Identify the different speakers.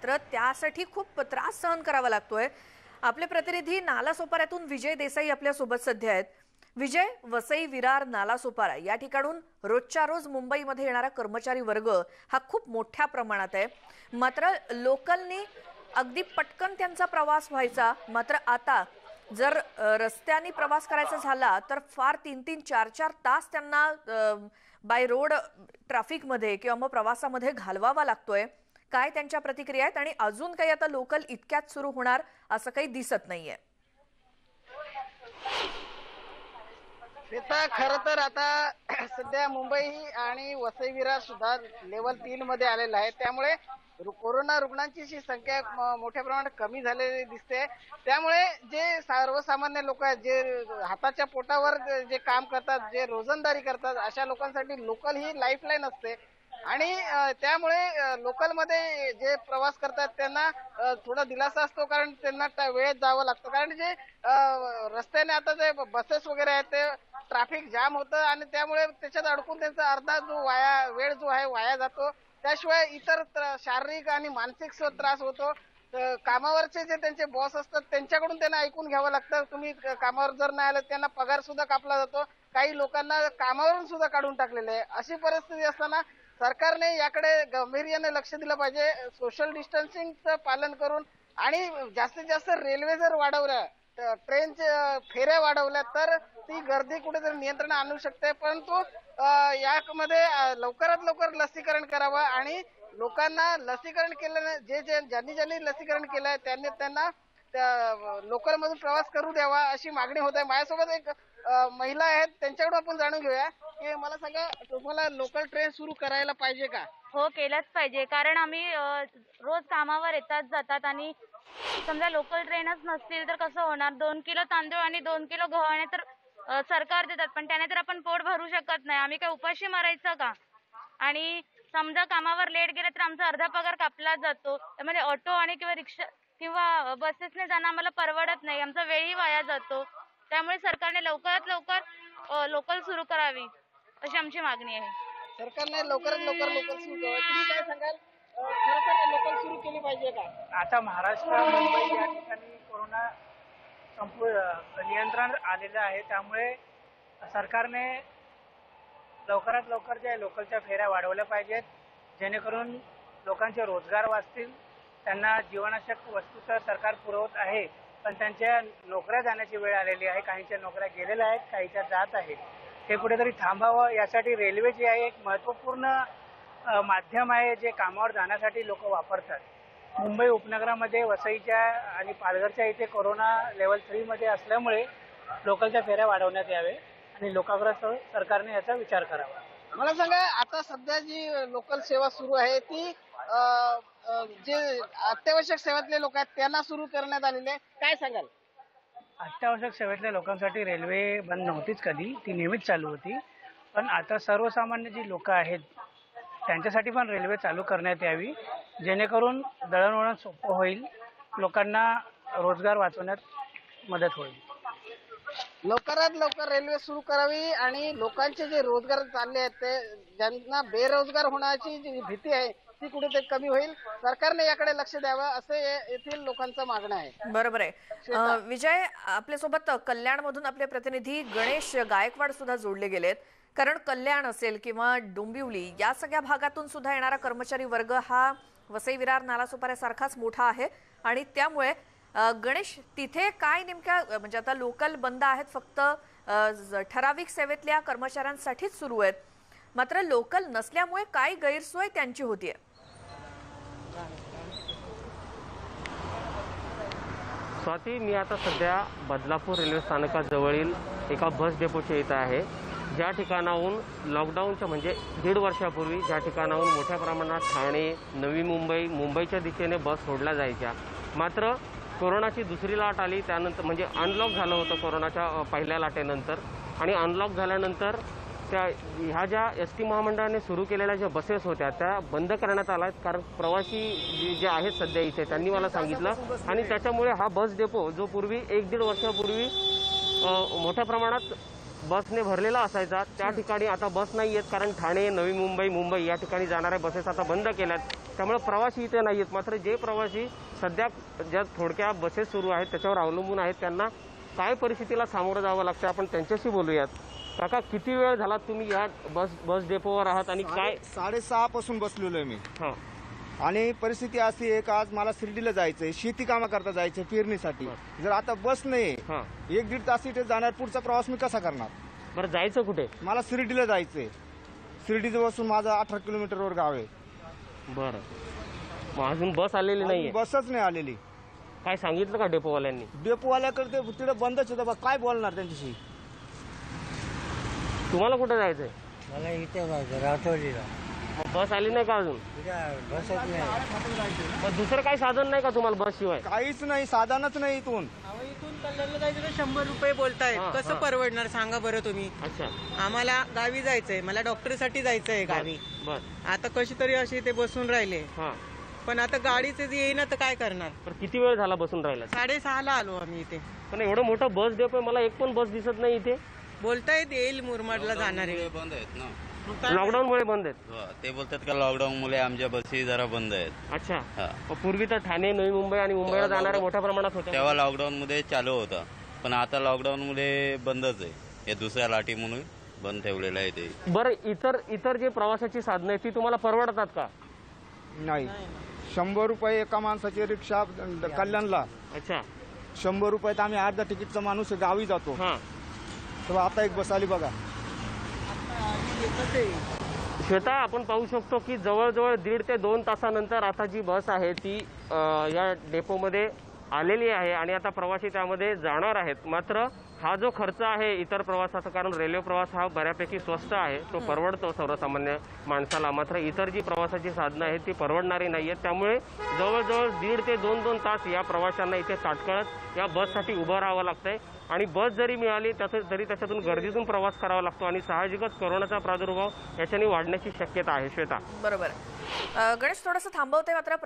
Speaker 1: मात्र त्यासाठी खूप त्रास सहन करावा लागतोय। आपले प्रतिनिधी नालासोपाऱ्यातून विजय देसाई आपल्या सोबत सध्या आहेत। विजय, वसई विरार नालासोपारा या ठिकाणून रोजच्या रोज मुंबईमध्ये येणारा कर्मचारी वर्ग हा खूप मोठ्या प्रमाणात आहे। मात्र लोकलनी अगदी पटकन त्यांचा प्रवास व्हायचा, मात्र आता जर रस्त्याने प्रवास करायचा झाला तर फार 3-3, 4-4 तास त्यांना बाय रोड ट्रॅफिक मध्ये किंवा मग प्रवासामध्ये घालवावा लागतोय। काय त्यांच्या प्रतिक्रिया आहेत आणि अजून काही आता लोकल इतक्यात सुरू होणार असं काही दिसत नाहीये।
Speaker 2: खरं तर आता सध्या मुंबई आणि वसई विरार सुद्धा लेवल 3 मध्ये आलेला आहे, त्यामुळे कोरोना रुग्णांची संख्या मोठ्या प्रमाणात कमी झालेली दिसते। त्यामुळे जे सर्वसामान्य लोक आहेत, जे हाताच्या पोटावर जे काम करतात, जे रोजंदारी करतात, अशा लोकांसाठी लोकल ही लाईफलाईन असते आणि त्यामुळे लोकलमध्ये जे प्रवास करतात त्यांना थोडा दिलासा असतो, कारण त्यांना वेळेत जावं लागतं। कारण जे रस्त्याने आता जे बसेस वगैरे आहेत ते ट्रॅफिक जाम होतं आणि त्यामुळे त्याच्यात अडकून त्यांचा अर्धा जो वेळ जो आहे वाया जातो। त्याशिवाय इतर शारीरिक आणि मानसिक त्रास होतो। कामावरचे जे त्यांचे बॉस असतात त्यांच्याकडून त्यांना ऐकून घ्यावं लागतं, तुम्ही कामावर जर नाही आलं त्यांना पगार सुद्धा कापला जातो। काही लोकांना कामावरून सुद्धा काढून टाकलेले आहे। अशी परिस्थिती असताना सरकारने याकडे गांभीर्याने लक्ष दिलं पाहिजे। सोशल डिस्टन्सिंगचं पालन करून आणि जास्तीत जास्त रेल्वे जर वाढवल्या, ट्रेनच्या फेऱ्या वाढवल्या तर ती गर्दी कुठेतरी नियंत्रण आणू शकते। परंतु यामध्ये लवकरात लवकर लसीकरण करावं आणि लोकांना लसीकरण केल्याने ज्यांनी लसीकरण केलंय त्यांना लोकल मधून प्रवास करू द्यावा अशी मागणी होत आहे। माझ्यासोबत एक महिला आहेत, त्यांच्याकडून आपण जाणून घेऊया की मला सांगा, तुम्हाला लोकल ट्रेन सुरू करायला पाहिजे का?
Speaker 3: हो, केलंच पाहिजे, कारण आम्ही रोज कामावर येतात जातात आणि समजा लोकल ट्रेनच नसतील तर कसं होणार। 2 किलो तांदूळ आणि 2 किलो गव्हाणे तर सरकार देतात, पण त्याने तर आपण पोट भरू शकत नाही। आम्ही काय उपाशी मारायचं का? आणि समजा कामावर लेट गेले तर आमचा अर्धा पगार कापला जातो। त्यामध्ये ऑटो आणि किंवा रिक्षा किंवा बसेसने जाणं आम्हाला परवडत नाही, आमचा वेळही वाया जातो। त्यामुळे सरकारने लवकरात लवकर लोकल सुरू करावी अशी आमची मागणी आहे।
Speaker 2: सरकारने लवकरात लवकर लोकल सुरू करावी। तुम्ही काय सांगाल, खरोखर लोकल सुरू केली पाहिजे का?
Speaker 4: आता महाराष्ट्र, मुंबई या ठिकाणी कोरोना संपूर्ण नियंत्रण आलेलं आहे, त्यामुळे सरकारने लवकरात लवकर ज्या लोकलच्या फेऱ्या वाढवल्या पाहिजेत, जेणेकरून लोकांचे रोजगार वाचतील। त्यांना जीवनावश्यक वस्तू तर सरकार पुरवत आहे, पण त्यांच्या नोकऱ्या जाण्याची वेळ आलेली आहे। काहींच्या नोकऱ्या गेलेल्या आहेत, काहींच्या जात आहेत। हे कुठेतरी थांबावं, यासाठी रेल्वे जी आहे एक महत्त्वपूर्ण माध्यम आहे, जे कामावर जाण्यासाठी लोक वापरतात। मुंबई उपनगरामध्ये वसईच्या आणि पालघरच्या इथे कोरोना लेवल 3 मध्ये असल्यामुळे लोकलच्या फेऱ्या वाढवण्यात यावे आणि लोकांग्रस्त सरकारने याचा विचार करावा।
Speaker 2: मला सांगा, आता सध्या जी लोकल सेवा सुरू आहे ती जे अत्यावश्यक सेवेतले लोक आहेत त्यांना सुरू करण्यात आलेली आहे, काय सांगाल?
Speaker 4: अत्यावश्यक सेवेतल्या लोकांसाठी रेल्वे बंद नव्हतीच कधी, ती नेहमीच चालू होती। पण आता सर्वसामान्य जी लोक आहेत त्यांच्यासाठी पण रेल्वे चालू करण्यात यावी, जेणेकरून दळणवळण सोपं होईल, लोकांना रोजगार वाचवण्यात मदत होईल।
Speaker 2: लवकरात लवकर रेल्वे सुरू करावी आणि लोकांचे जे रोजगार चालले आहेत ते ज्यांना बेरोजगार होण्याची जी भीती आहे ती कुठेतरी कमी होईल। सरकारने याकडे लक्ष द्यावं असं येथील लोकांचं मागणं आहे।
Speaker 1: बरोबर आहे। विजय, आपल्यासोबत कल्याणमधून आपले प्रतिनिधी गणेश गायकवाड सुद्धा जोडले गेलेत, कारण कल्याण असेल किंवा डोंबिवली या सगळ्या भागातून सुद्धा येणारा कर्मचारी वर्ग हा वसई विरार नालासोपाऱ्यासारखाच मोठा आहे आणि त्यामुळे गणेश, तिथे काय नेमक्या म्हणजे आता लोकल बंद आहेत, फक्त ठराविक सेवेतल्या कर्मचाऱ्यांसाठीच सुरू आहेत, मात्र लोकल नसल्यामुळे काय गैरसोय त्यांची होतीये?
Speaker 5: स्वाती, मी आता सध्या बदलापूर रेल्वे स्थानकाजवळील एका बस डेपोच्या इथं आहे, ज्या ठिकाणाहून लॉकडाऊनच्या म्हणजे 1.5 वर्षापूर्वी ज्या ठिकाणाहून मोठ्या प्रमाणात ठाणे, नवी मुंबई, मुंबईच्या दिशेने बस सोडल्या जायच्या। मात्र कोरोनाची दुसरी लाट आली, त्यानंतर म्हणजे अनलॉक झालं होतं कोरोनाच्या पहिल्या लाटेनंतर, आणि अनलॉक झाल्यानंतर ह्या ज्या एस टी महामंडळाने सुरू केलेल्या ज्या बसेस होत्या त्या बंद करण्यात आल्या, कारण प्रवासी जे आहेत सध्या इथे त्यांनी मला सांगितलं, आणि त्याच्यामुळे हा बस डेपो जो पूर्वी 1-1.5 वर्षापूर्वी मोठ्या प्रमाणात बसने भरलेला असायचा, त्या ठिकाणी आता बस नाही आहेत, कारण ठाणे, नवी मुंबई, मुंबई या ठिकाणी जाणाऱ्या बसेस आता बंद केल्यात। त्यामुळे प्रवासी इथे नाही आहेत. मात्र जे प्रवासी सध्या ज्या थोडक्या बसेस सुरू आहेत त्याच्यावर अवलंबून आहेत त्यांना काय परिस्थितीला सामोरं जावं लागतं आपण त्यांच्याशी बोलूयात. काका, किती वेळ झाला तुम्ही या बस डेपोवर आहात आणि काय?
Speaker 6: 6:30 पासून बसलेलो आहे मी.
Speaker 5: हां
Speaker 6: आणि परिस्थिती अशी आहे का आज मला शिर्डीला जायचंय, शेती कामा करता जायचंय पेरणीसाठी. जर आता बस नाही,
Speaker 5: हां
Speaker 6: 1-1.5 तास इथे जाणार, पुढचा प्रवास मी कसा करणार?
Speaker 5: बरं, जायचं कुठे?
Speaker 6: मला शिर्डीला जायचंय. शिर्डीचं बसून माझं 18 किलोमीटरवर गाव आहे.
Speaker 5: बरं, मग अजून बस आलेली नाहीये?
Speaker 6: बसच नाही आलेली.
Speaker 5: काय सांगितलं का डेपोवाल्यांनी?
Speaker 6: डेपोवाल्याकडे तिथे बंदच होतं बा, काय बोलणार त्यांच्याशी?
Speaker 5: तुम्हाला कुठे जायचंय?
Speaker 7: मला इथे जायचं राठोडीला.
Speaker 5: मग बस आली नाही का अजून?
Speaker 7: बसत नाही.
Speaker 5: मग दुसरं काही साधन नाही का तुम्हाला बस शिवाय?
Speaker 6: काहीच नाही, साधनच नाही इथून.
Speaker 8: इथून कल्याणला जायचं तर 100 रुपये बोलतायत.
Speaker 5: हा,
Speaker 8: कसं
Speaker 5: हा.
Speaker 8: परवडणार सांगा बरं तुम्ही?
Speaker 5: अच्छा,
Speaker 8: आम्हाला गावी जायचंय, मला डॉक्टरसाठी जायचंय गावी.
Speaker 5: बर,
Speaker 8: आता कशी तरी असे ते बसून राहिले,
Speaker 5: हां.
Speaker 8: पण आता गाडीचे जे येईना तर काय करणार?
Speaker 5: पण किती वेळ झाला बसून राहिला?
Speaker 8: 6:30ला आलो आम्ही इथे.
Speaker 5: पण एवढं मोठं बस डेपो आहे, मला एक पण बस दिसत नाही इथे.
Speaker 8: बोलतायत येईल मुरमाडला जाणारे.
Speaker 9: बंद आहेत ना.
Speaker 8: मग काय?
Speaker 5: लॉकडाऊन मुळे बंद आहेत.
Speaker 9: हो, ते बोलतात का लॉकडाऊन मुळे आमच्या बसी जरा बंद आहेत.
Speaker 5: अच्छा,
Speaker 9: हा.
Speaker 5: मग पूर्वी तर ठाणे, नवी मुंबई आणि मुंबईला जाणाऱ्या मोठ्या प्रमाणात होत्या.
Speaker 9: तेव्हा लॉकडाऊन मध्ये चालू होता, पण आता लॉकडाऊन मुळे बंदच आहे. या दुसऱ्या लाटी म्हणून बंद ठेवलेलं आहे ते.
Speaker 5: बरं, इतर जे प्रवासाची साधनं आहेत ती तुम्हाला परवडतात का?
Speaker 6: नाही. 100 रुपये एका माणसाची रिक्षा कल्याणला.
Speaker 5: अच्छा,
Speaker 6: 100 रुपयात आम्ही अर्धा तिकीटचा माणूस गावी जातो.
Speaker 5: हां.
Speaker 6: तर आता एक बस आली बघा.
Speaker 5: श्वेता, आपण पाहू शकतो की जवळजवळ 1.5 ते 2 तासानंतर आता जी बस आहे ती या डेपोमध्ये आलेली आहे आणि आता प्रवासी त्यामध्ये जाणार आहेत. मात्र हा जो खर्च आहे इतर प्रवासाचा, कारण रेल्वे प्रवास हा बऱ्यापैकी स्वस्त आहे, तो परवडतो सर्वसामान्य माणसाला. मात्र इतर जी प्रवासाची साधनं आहेत ती परवडणारी नाही आहेत. त्यामुळे जवळजवळ 1.5 ते 2 तास या प्रवाशांना इथे ताटकळत या बससाठी उभं राहावं लागतंय. आणि बस जरी मिळाली तरी त्याच्यातून गर्दीतून प्रवास करावा लागतो आणि साहजिकच कोरोनाचा प्रादुर्भाव याच्याने वाढण्याची शक्यता आहे. श्वेता,
Speaker 1: बरोबर. गणेश, थोडंसं थांबवते मात्र